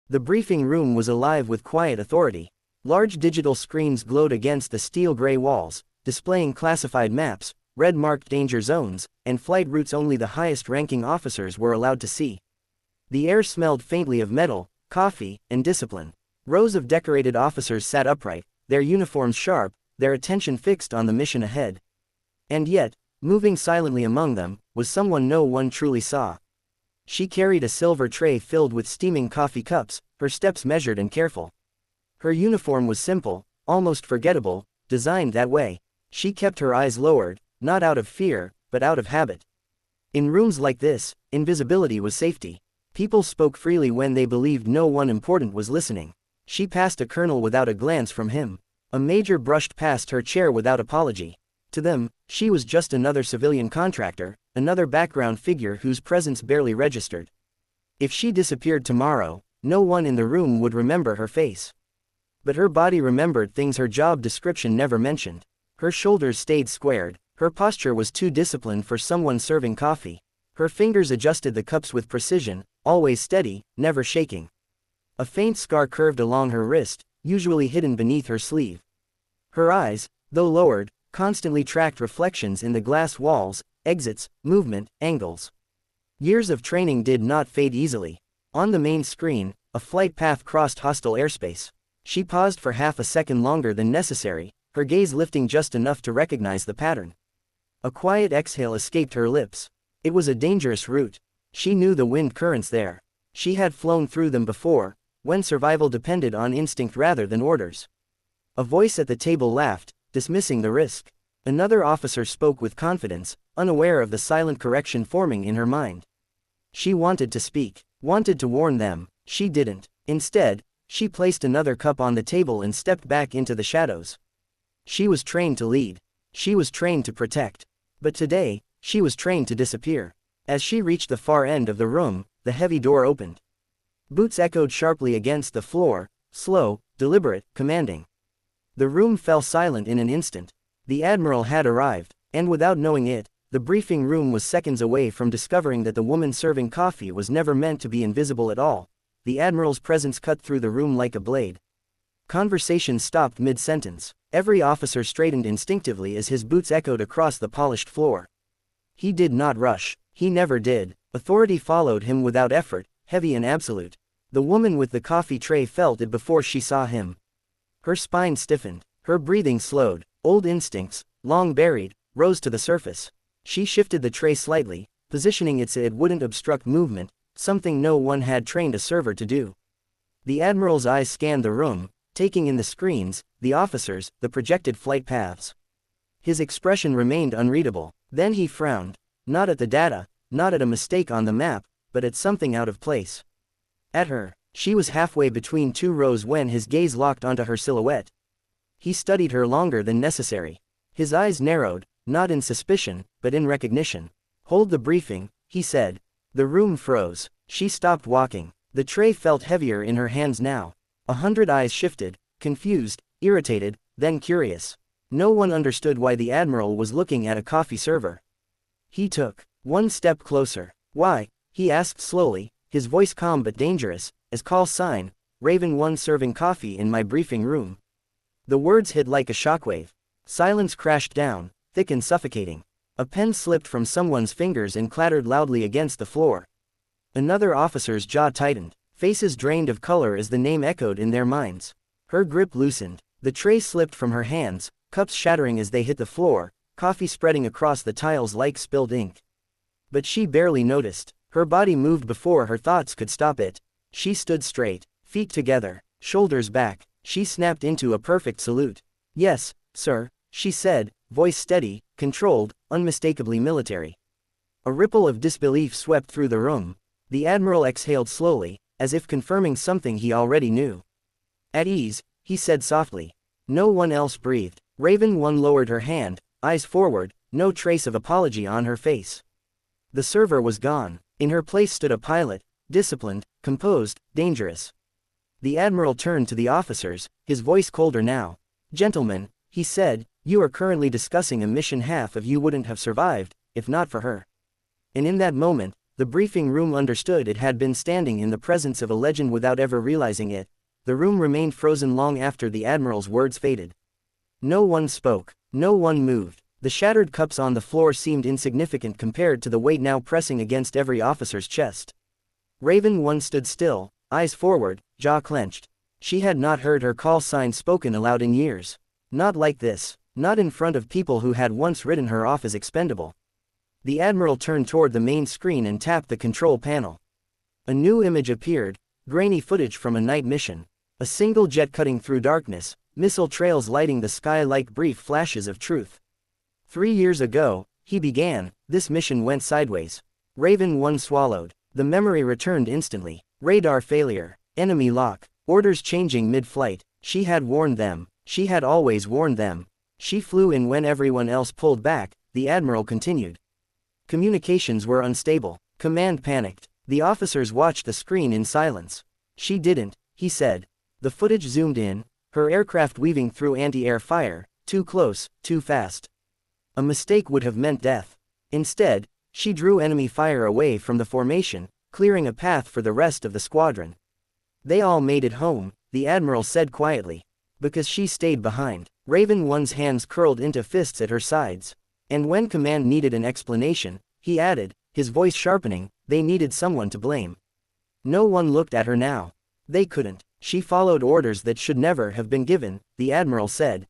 The briefing room was alive with quiet authority. Large digital screens glowed against the steel-gray walls, displaying classified maps, red-marked danger zones, and flight routes only the highest-ranking officers were allowed to see. The air smelled faintly of metal, coffee, and discipline. Rows of decorated officers sat upright, their uniforms sharp, their attention fixed on the mission ahead. And yet, moving silently among them, was someone no one truly saw. She carried a silver tray filled with steaming coffee cups, her steps measured and careful. Her uniform was simple, almost forgettable, designed that way. She kept her eyes lowered, not out of fear, but out of habit. In rooms like this, invisibility was safety. People spoke freely when they believed no one important was listening. She passed a colonel without a glance from him. A major brushed past her chair without apology. To them, she was just another civilian contractor, another background figure whose presence barely registered. If she disappeared tomorrow, no one in the room would remember her face. But her body remembered things her job description never mentioned. Her shoulders stayed squared, her posture was too disciplined for someone serving coffee. Her fingers adjusted the cups with precision, always steady, never shaking. A faint scar curved along her wrist, usually hidden beneath her sleeve. Her eyes, though lowered, constantly tracked reflections in the glass walls, exits, movement, angles. Years of training did not fade easily. On the main screen, a flight path crossed hostile airspace. She paused for half a second longer than necessary, her gaze lifting just enough to recognize the pattern. A quiet exhale escaped her lips. It was a dangerous route. She knew the wind currents there. She had flown through them before, when survival depended on instinct rather than orders. A voice at the table laughed, dismissing the risk. Another officer spoke with confidence, unaware of the silent correction forming in her mind. She wanted to speak, wanted to warn them. She didn't. Instead, she placed another cup on the table and stepped back into the shadows. She was trained to lead. She was trained to protect. But today, she was trained to disappear. As she reached the far end of the room, the heavy door opened. Boots echoed sharply against the floor, slow, deliberate, commanding. The room fell silent in an instant. The Admiral had arrived, and without knowing it, the briefing room was seconds away from discovering that the woman serving coffee was never meant to be invisible at all. The Admiral's presence cut through the room like a blade. Conversation stopped mid-sentence. Every officer straightened instinctively as his boots echoed across the polished floor. He did not rush. He never did. Authority followed him without effort, heavy and absolute. The woman with the coffee tray felt it before she saw him. Her spine stiffened. Her breathing slowed. Old instincts, long buried, rose to the surface. She shifted the tray slightly, positioning it so it wouldn't obstruct movement, something no one had trained a server to do. The Admiral's eyes scanned the room, taking in the screens, the officers, the projected flight paths. His expression remained unreadable. Then he frowned. Not at the data, not at a mistake on the map, but at something out of place. At her. She was halfway between two rows when his gaze locked onto her silhouette. He studied her longer than necessary. His eyes narrowed, not in suspicion, but in recognition. "Hold the briefing," he said. The room froze. She stopped walking. The tray felt heavier in her hands now. 100 eyes shifted, confused, irritated, then curious. No one understood why the Admiral was looking at a coffee server. He took one step closer. "Why?" he asked slowly, his voice calm but dangerous, as call sign, "Raven 1 serving coffee in my briefing room." The words hit like a shockwave. Silence crashed down, thick and suffocating. A pen slipped from someone's fingers and clattered loudly against the floor. Another officer's jaw tightened, faces drained of color as the name echoed in their minds. Her grip loosened. The tray slipped from her hands, cups shattering as they hit the floor, coffee spreading across the tiles like spilled ink. But she barely noticed. Her body moved before her thoughts could stop it. She stood straight, feet together, shoulders back. She snapped into a perfect salute. "Yes, sir," she said, voice steady, controlled, unmistakably military. A ripple of disbelief swept through the room. The Admiral exhaled slowly, as if confirming something he already knew. "At ease," he said softly. No one else breathed. Raven 1 lowered her hand, eyes forward, no trace of apology on her face. The server was gone. In her place stood a pilot, disciplined, composed, dangerous. The Admiral turned to the officers, his voice colder now. "Gentlemen," he said, "you are currently discussing a mission half of you wouldn't have survived, if not for her." And in that moment, The briefing room understood it had been standing in the presence of a legend without ever realizing it. The room remained frozen long after the Admiral's words faded. No one spoke. No one moved. The shattered cups on the floor seemed insignificant compared to the weight now pressing against every officer's chest. Raven 1 stood still, eyes forward, jaw clenched. She had not heard her call sign spoken aloud in years. Not like this. Not in front of people who had once written her off as expendable. The Admiral turned toward the main screen and tapped the control panel. A new image appeared, grainy footage from a night mission. A single jet cutting through darkness, missile trails lighting the sky like brief flashes of truth. 3 years ago, he began, this mission went sideways. Raven 1 swallowed. The memory returned instantly. Radar failure. Enemy lock. Orders changing mid-flight. She had warned them. She had always warned them. She flew in when everyone else pulled back, the Admiral continued. Communications were unstable. Command panicked. The officers watched the screen in silence. She didn't, he said. The footage zoomed in, her aircraft weaving through anti-air fire, too close, too fast. A mistake would have meant death. Instead, she drew enemy fire away from the formation, clearing a path for the rest of the squadron. They all made it home, the Admiral said quietly. Because she stayed behind. Raven 1's hands curled into fists at her sides. And when command needed an explanation, he added, his voice sharpening, they needed someone to blame. No one looked at her now. They couldn't. She followed orders that should never have been given, the Admiral said.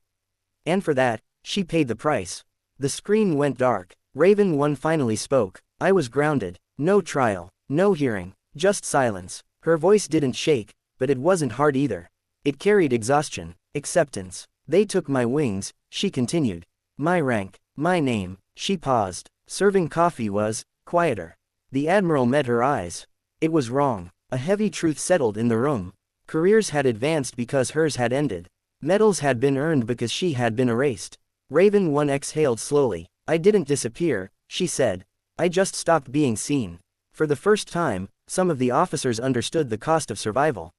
And for that, she paid the price. The screen went dark. Raven 1 finally spoke. I was grounded. No trial. No hearing. Just silence. Her voice didn't shake, but it wasn't hard either. It carried exhaustion. Acceptance. They took my wings, she continued. My rank. My name. She paused. Serving coffee was quieter. The Admiral met her eyes. It was wrong. A heavy truth settled in the room. Careers had advanced because hers had ended. Medals had been earned because she had been erased. Raven 1 exhaled slowly. I didn't disappear, she said. I just stopped being seen. For the first time, some of the officers understood the cost of survival.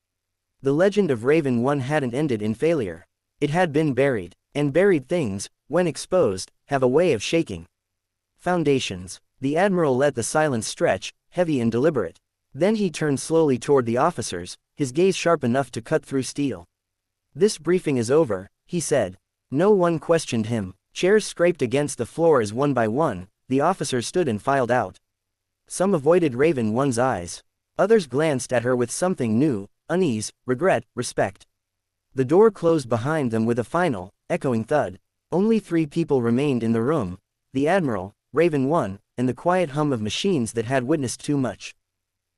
The legend of Raven 1 hadn't ended in failure. It had been buried. And buried things, when exposed, have a way of shaking. Foundations. The Admiral let the silence stretch, heavy and deliberate. Then he turned slowly toward the officers, his gaze sharp enough to cut through steel. This briefing is over, he said. No one questioned him. Chairs scraped against the floor as one by one, the officers stood and filed out. Some avoided Raven 1's eyes. Others glanced at her with something new, unease, regret, respect. The door closed behind them with a final, echoing thud. Only 3 people remained in the room, the Admiral, Raven 1, and the quiet hum of machines that had witnessed too much.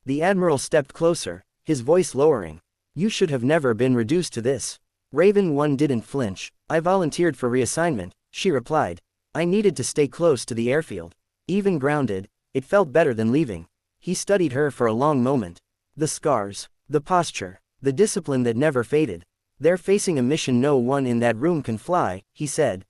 The Admiral stepped closer, his voice lowering. You should have never been reduced to this. Raven 1 didn't flinch. I volunteered for reassignment, she replied. I needed to stay close to the airfield. Even grounded, it felt better than leaving. He studied her for a long moment. The scars, the posture, the discipline that never faded. They're facing a mission no one in that room can fly, he said.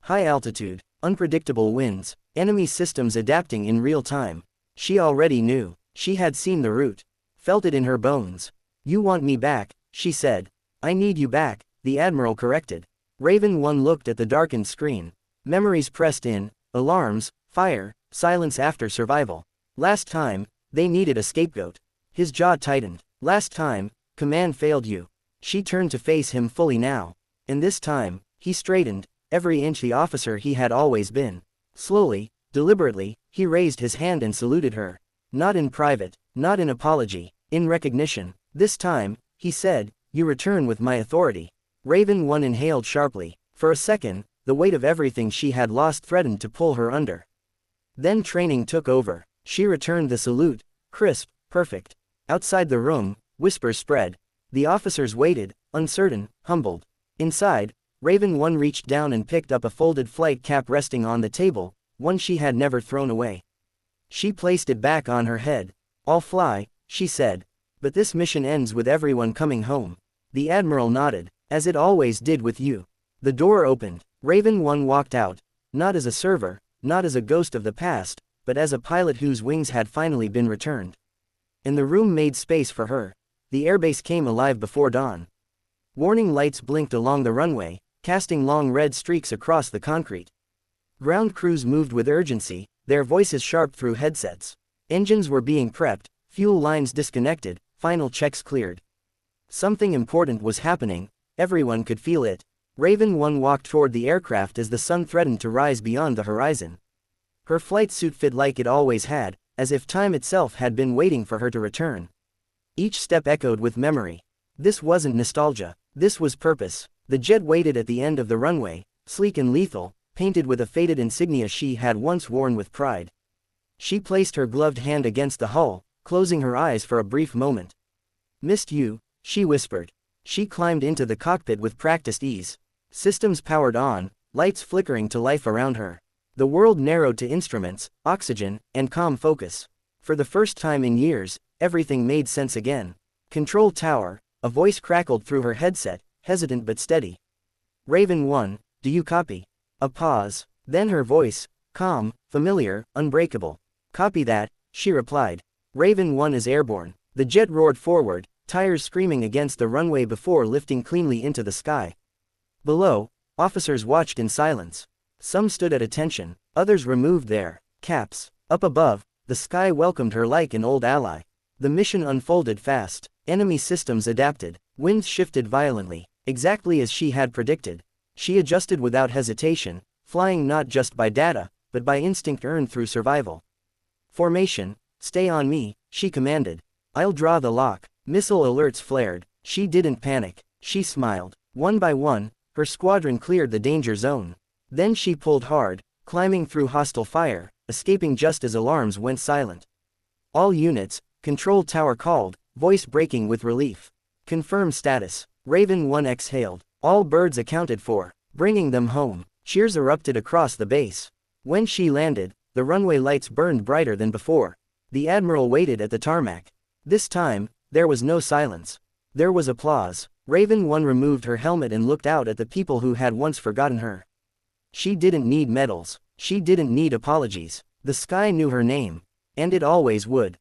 High altitude, unpredictable winds, enemy systems adapting in real time. She already knew. She had seen the route. Felt it in her bones. You want me back, she said. I need you back, the Admiral corrected. Raven 1 looked at the darkened screen. Memories pressed in, alarms, fire, silence after survival. Last time, they needed a scapegoat. His jaw tightened. Last time, command failed you. She turned to face him fully now. And this time, he straightened, every inch the officer he had always been. Slowly, deliberately, he raised his hand and saluted her. Not in private, not in apology, in recognition. This time, he said, you return with my authority. Raven 1 inhaled sharply. For a second, the weight of everything she had lost threatened to pull her under. Then training took over. She returned the salute, crisp, perfect. Outside the room, whispers spread. The officers waited, uncertain, humbled. Inside, Raven 1 reached down and picked up a folded flight cap resting on the table, one she had never thrown away. She placed it back on her head. I'll fly, she said. But this mission ends with everyone coming home. The Admiral nodded, as it always did with you. The door opened. Raven 1 walked out, not as a server, not as a ghost of the past, but as a pilot whose wings had finally been returned. And the room made space for her. The airbase came alive before dawn. Warning lights blinked along the runway, casting long red streaks across the concrete. Ground crews moved with urgency, their voices sharp through headsets. Engines were being prepped, fuel lines disconnected, final checks cleared. Something important was happening, everyone could feel it. Raven 1 walked toward the aircraft as the sun threatened to rise beyond the horizon. Her flight suit fit like it always had, as if time itself had been waiting for her to return. Each step echoed with memory. This wasn't nostalgia, this was purpose. The jet waited at the end of the runway, sleek and lethal, painted with a faded insignia she had once worn with pride. She placed her gloved hand against the hull, closing her eyes for a brief moment. "Missed you," she whispered. She climbed into the cockpit with practiced ease. Systems powered on, lights flickering to life around her. The world narrowed to instruments, oxygen, and calm focus. For the first time in years, everything made sense again. "Control tower," a voice crackled through her headset, hesitant but steady. "Raven 1, do you copy?" A pause. Then her voice, calm, familiar, unbreakable. "Copy that," she replied. "Raven 1 is airborne." The jet roared forward, tires screaming against the runway before lifting cleanly into the sky. Below, officers watched in silence. Some stood at attention, others removed their caps. Up above, the sky welcomed her like an old ally. The mission unfolded fast. Enemy systems adapted. Winds shifted violently, exactly as she had predicted. She adjusted without hesitation, flying not just by data, but by instinct earned through survival. "Formation, stay on me," she commanded. "I'll draw the lock." Missile alerts flared. She didn't panic. She smiled. One by one, her squadron cleared the danger zone. Then she pulled hard, climbing through hostile fire, escaping just as alarms went silent. "All units," control tower called, voice breaking with relief. "Confirm status." Raven 1 exhaled. "All birds accounted for. Bringing them home." Cheers erupted across the base. When she landed, the runway lights burned brighter than before. The Admiral waited at the tarmac. This time, there was no silence. There was applause. Raven 1 removed her helmet and looked out at the people who had once forgotten her. She didn't need medals. She didn't need apologies. The sky knew her name. And it always would.